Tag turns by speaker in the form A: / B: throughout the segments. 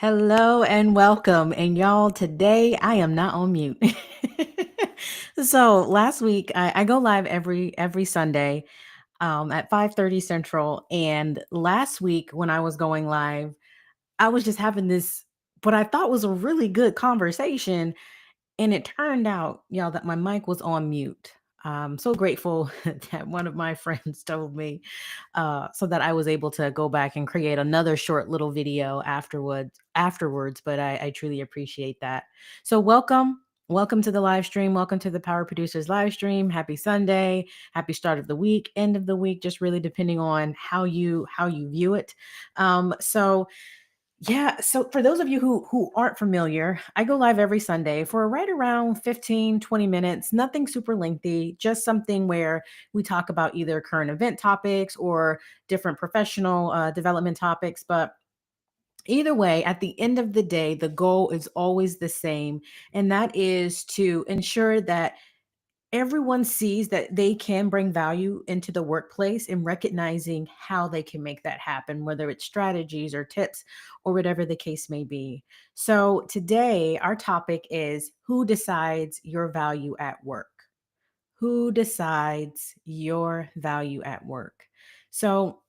A: Hello and welcome. And y'all, today I am not on mute. So last week I go live every Sunday at 5:30 Central. And last week when I was going live, I was just having this what I thought was a really good conversation, and it turned out, y'all, that my mic was on mute. I'm so grateful that one of my friends told me so that I was able to go back and create another short little video afterwards. But I truly appreciate that. So welcome to the live stream. Welcome to the Power Producers live stream. Happy Sunday. Happy start of the week, end of the week, just really depending on how you view it. So for those of you who aren't familiar, I go live every Sunday for right around 15-20 minutes, nothing super lengthy, just something where we talk about either current event topics or different professional development topics. But either way, at the end of the day, the goal is always the same, and that is to ensure that everyone sees that they can bring value into the workplace and recognizing how they can make that happen, whether it's strategies or tips or whatever the case may be. So, today, our topic is who decides your value at work? Who decides your value at work? So,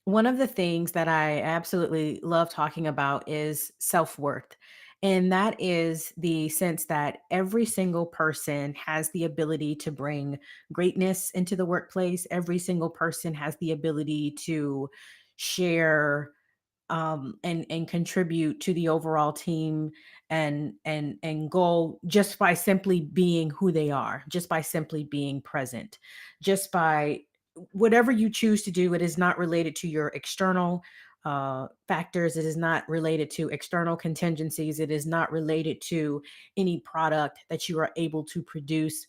A: one of the things that I absolutely love talking about is self worth. And that is the sense that every single person has the ability to bring greatness into the workplace. Every single person has the ability to share and contribute to the overall team and goal just by simply being who they are, just by simply being present, just by whatever you choose to do. It is not related to your external factors. It is not related to external contingencies. It is not related to any product that you are able to produce.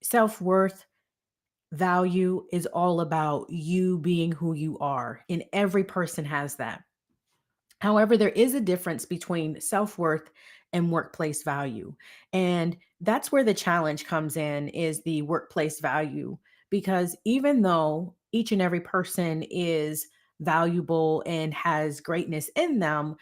A: Self worth, value is all about you being who you are, and every person has that. However, there is a difference between self worth and workplace value. And that's where the challenge comes in is the workplace value. Because even though each and every person is valuable and has greatness in them,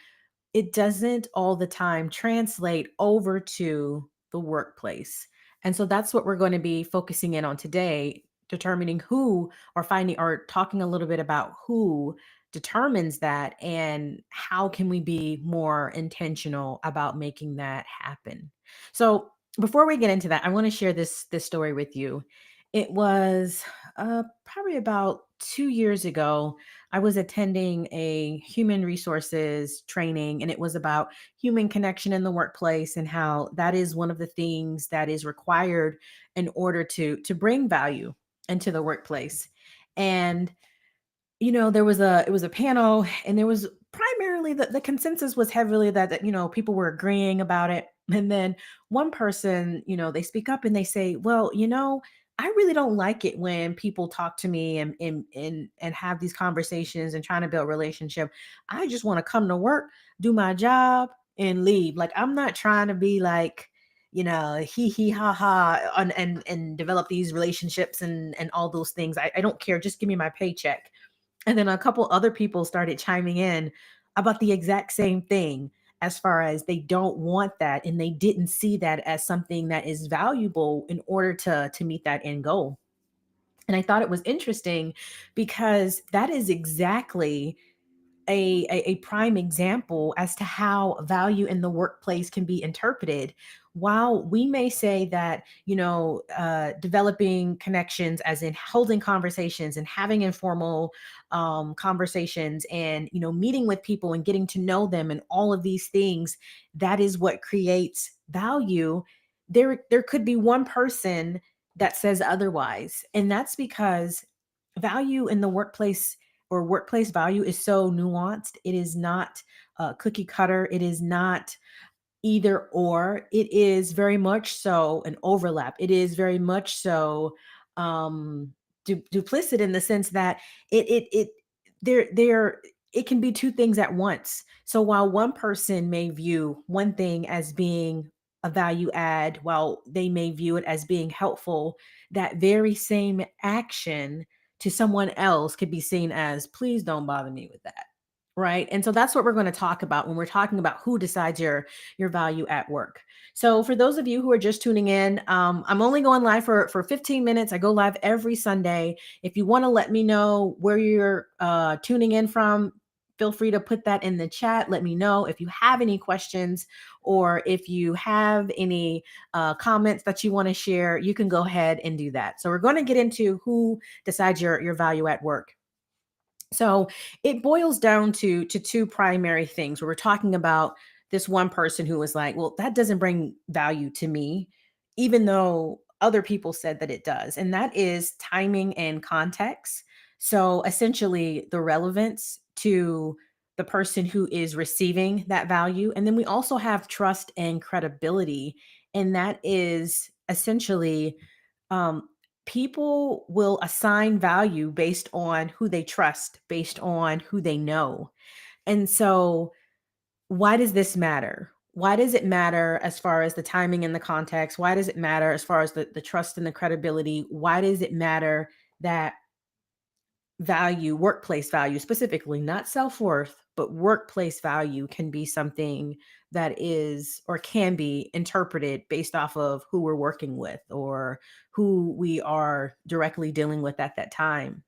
A: it doesn't all the time translate over to the workplace. And so that's what we're going to be focusing in on today, determining who or finding or talking a little bit about who determines that and how can we be more intentional about making that happen. So before we get into that, I want to share this story with you. It was probably about 2 years ago. I was attending a human resources training, and it was about human connection in the workplace and how that is one of the things that is required in order to bring value into the workplace. And there was a it was a panel, and there was primarily the consensus was heavily that people were agreeing about it. And then one person, they speak up and they say, well, I really don't like it when people talk to me and have these conversations and trying to build relationship. I just want to come to work, do my job, and leave. Like, I'm not trying to be like, he ha ha and develop these relationships and all those things. I don't care. Just give me my paycheck. And then a couple other people started chiming in about the exact same thing, as far as they don't want that and they didn't see that as something that is valuable in order to meet that end goal. And I thought it was interesting because that is exactly a prime example as to how value in the workplace can be interpreted. While we may say that, developing connections, as in holding conversations and having informal conversations and, meeting with people and getting to know them and all of these things, that is what creates value. There could be one person that says otherwise. And that's because value in the workplace or workplace value is so nuanced. It is not cookie cutter. It is not either or. It is very much so an overlap. It is very much so duplicit in the sense that it there it can be two things at once. So while one person may view one thing as being a value add, while they may view it as being helpful, that very same action to someone else could be seen as, please don't bother me with that. Right. And so that's what we're going to talk about when we're talking about who decides your value at work. So for those of you who are just tuning in, I'm only going live for 15 minutes. I go live every Sunday. If you want to let me know where you're tuning in from, feel free to put that in the chat. Let me know if you have any questions or if you have any comments that you want to share. You can go ahead and do that. So we're going to get into who decides your value at work. So it boils down to two primary things. Where we're talking about this one person who was like, "Well, that doesn't bring value to me, even though other people said that it does." And that is timing and context. So essentially, the relevance to the person who is receiving that value. And then we also have trust and credibility. And that is essentially um, people will assign value based on who they trust, based on who they know. And so, why does this matter? Why does it matter as far as the timing and the context? Why does it matter as far as the trust and the credibility? Why does it matter that value, workplace value specifically, not self worth, but workplace value can be something that is or can be interpreted based off of who we're working with or who we are directly dealing with at that time.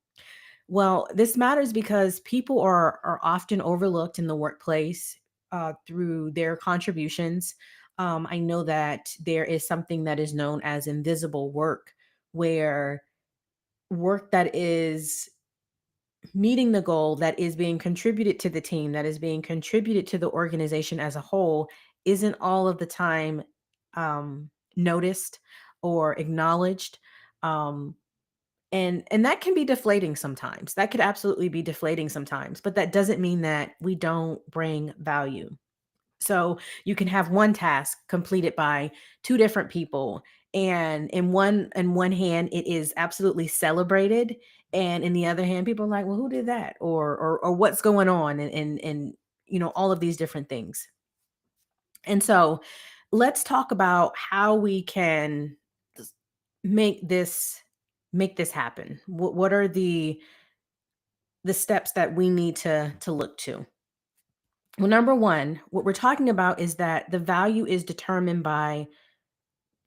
A: Well, this matters because people are often overlooked in the workplace through their contributions. I know that there is something that is known as invisible work, where work that is meeting the goal that is being contributed to the team, that is being contributed to the organization as a whole, isn't all of the time noticed or acknowledged. Um, and that can be deflating sometimes. That could absolutely be deflating sometimes, but that doesn't mean that we don't bring value. So you can have one task completed by two different people, and in one hand it is absolutely celebrated, and in the other hand people are like, well, who did that, or what's going on, and all of these different things. And so let's talk about how we can s- make this make this happen. What are the steps that we need to look to? Well, number one, what we're talking about is that the value is determined by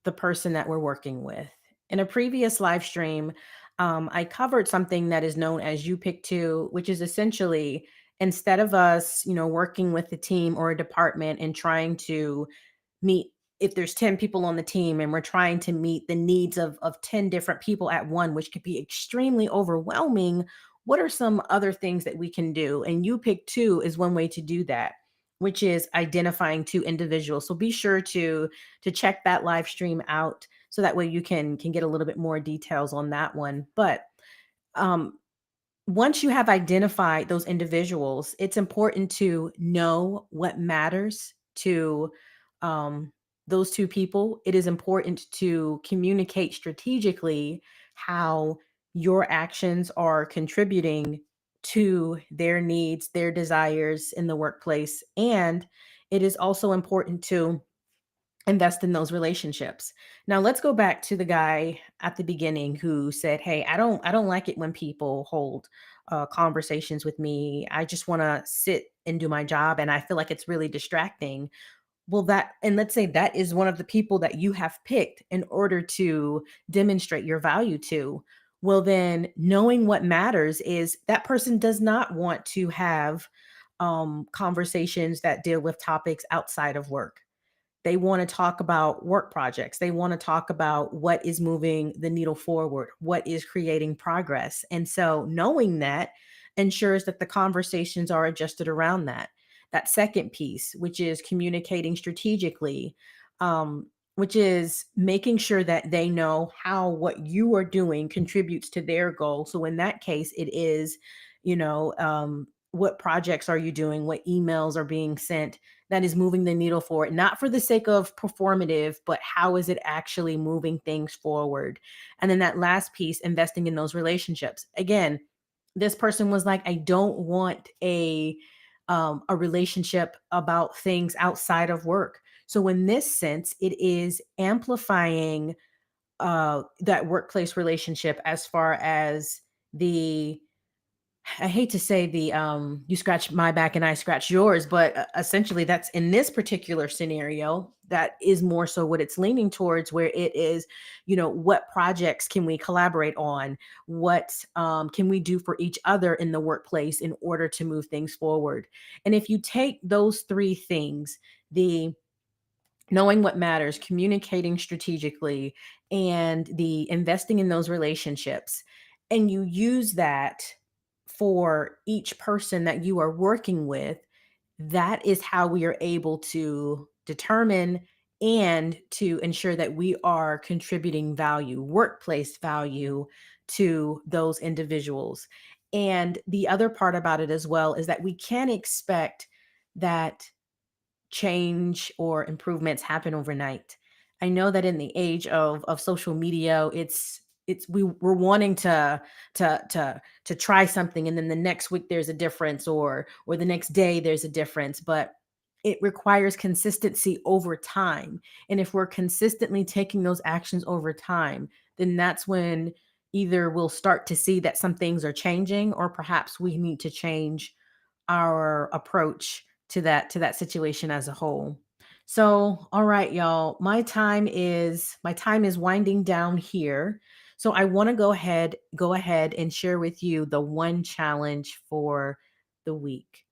A: the person that we're working with. In a previous live stream, I covered something that is known as you pick two, which is essentially instead of us, working with a team or a department and trying to meet, if there's 10 people on the team and we're trying to meet the needs of 10 different people at one, which could be extremely overwhelming, what are some other things that we can do? And you pick two is one way to do that, which is identifying two individuals. So be sure to check that live stream out so that way you can get a little bit more details on that one. But um once you have identified those individuals, it's important to know what matters to um, those two people. It is important to communicate strategically how your actions are contributing to their needs, their desires in the workplace. And it is also important to invest in those relationships. Now let's go back to the guy at the beginning who said, "Hey, I don't like it when people hold conversations with me. I just want to sit and do my job, and I feel like it's really distracting." Well, that and let's say that is one of the people that you have picked in order to demonstrate your value to. Well, then knowing what matters is that person does not want to have conversations that deal with topics outside of work. They want to talk about work projects. They want to talk about what is moving the needle forward, what is creating progress. And so knowing that ensures that the conversations are adjusted around that. That second piece, which is communicating strategically, which is making sure that they know how what you are doing contributes to their goal. So in that case, it is, what projects are you doing? What emails are being sent? That is moving the needle forward, not for the sake of performative, but how is it actually moving things forward? And then that last piece, investing in those relationships. Again, this person was like, I don't want a relationship about things outside of work. So in this sense, it is amplifying that workplace relationship as far as the I hate to say the you scratch my back and I scratch yours, but essentially that's in this particular scenario that is more so what it's leaning towards, where it is, what projects can we collaborate on, what can we do for each other in the workplace in order to move things forward. And if you take those three things, the knowing what matters, communicating strategically, and the investing in those relationships. And you use that for each person that you are working with. That is how we are able to determine and to ensure that we are contributing value, workplace value to those individuals. And the other part about it as well is that we can expect that change or improvements happen overnight. I know that in the age of social media, we're wanting to try something, and then the next week there's a difference, or the next day there's a difference, but it requires consistency over time. And if we're consistently taking those actions over time, then that's when either we'll start to see that some things are changing, or perhaps we need to change our approach to that situation as a whole. So, all right, y'all, my time is winding down here. So I want to go ahead and share with you the one challenge for the week.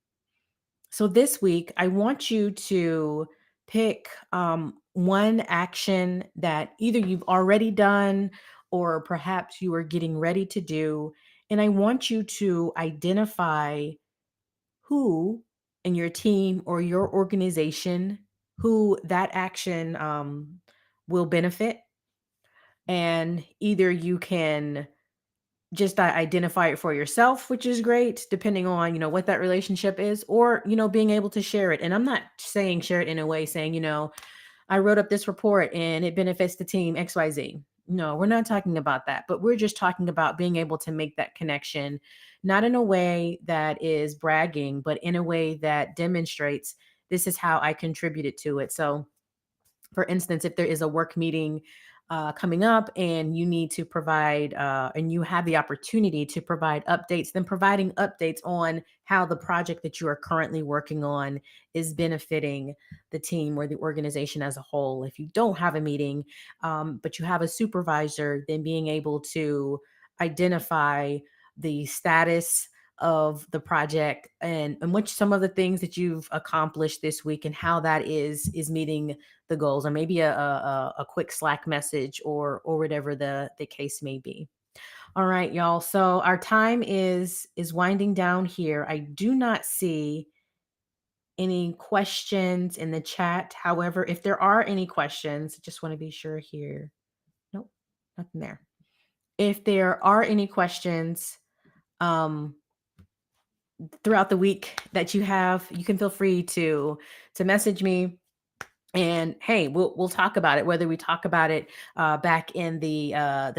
A: So this week, I want you to pick one action that either you've already done or perhaps you are getting ready to do. And I want you to identify who in your team or your organization who that action will benefit. And either you can just identify it for yourself, which is great, depending on what that relationship is, or being able to share it. And I'm not saying share it in a way saying, I wrote up this report and it benefits the team XYZ. No, we're not talking about that, but we're just talking about being able to make that connection, not in a way that is bragging, but in a way that demonstrates this is how I contributed to it. So, for instance, if there is a work meeting coming up and you need to provide, and you have the opportunity to provide updates, then providing updates on how the project that you are currently working on is benefiting the team or the organization as a whole. If you don't have a meeting, but you have a supervisor, then being able to identify the status of the project, and which some of the things that you've accomplished this week and how that is meeting the goals, or maybe a quick Slack message, or whatever the case may be. All right, y'all. So our time is winding down here. I do not see any questions in the chat. However, if there are any questions, I just want to be sure here. Nope, nothing there. If there are any questions um throughout the week that you have, you can feel free to message me. And hey, we'll talk about it, whether we talk about it back in the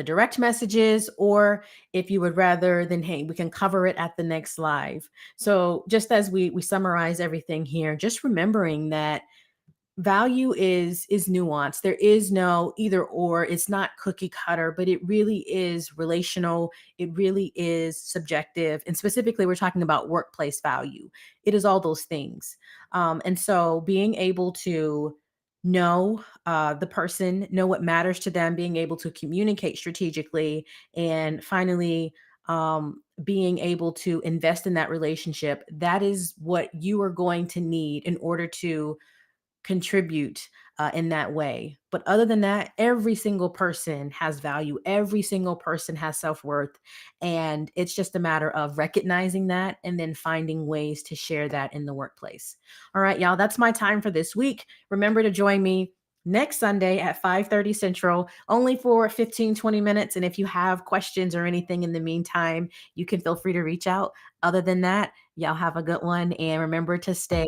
A: direct messages, or if you would rather, then hey, we can cover it at the next live. So just as we summarize everything here, just remembering that value is nuanced. There is no either or. It's not cookie cutter, but it really is relational. It really is subjective. And specifically, we're talking about workplace value. It is all those things. And so being able to know the person, know what matters to them, being able to communicate strategically, and finally, being able to invest in that relationship, that is what you are going to need in order to contribute in that way. But other than that, every single person has value. Every single person has self worth. And it's just a matter of recognizing that and then finding ways to share that in the workplace. All right, y'all, that's my time for this week. Remember to join me next Sunday at 5:30 Central, only for 15-20 minutes. And if you have questions or anything in the meantime, you can feel free to reach out. Other than that, y'all have a good one. And remember to stay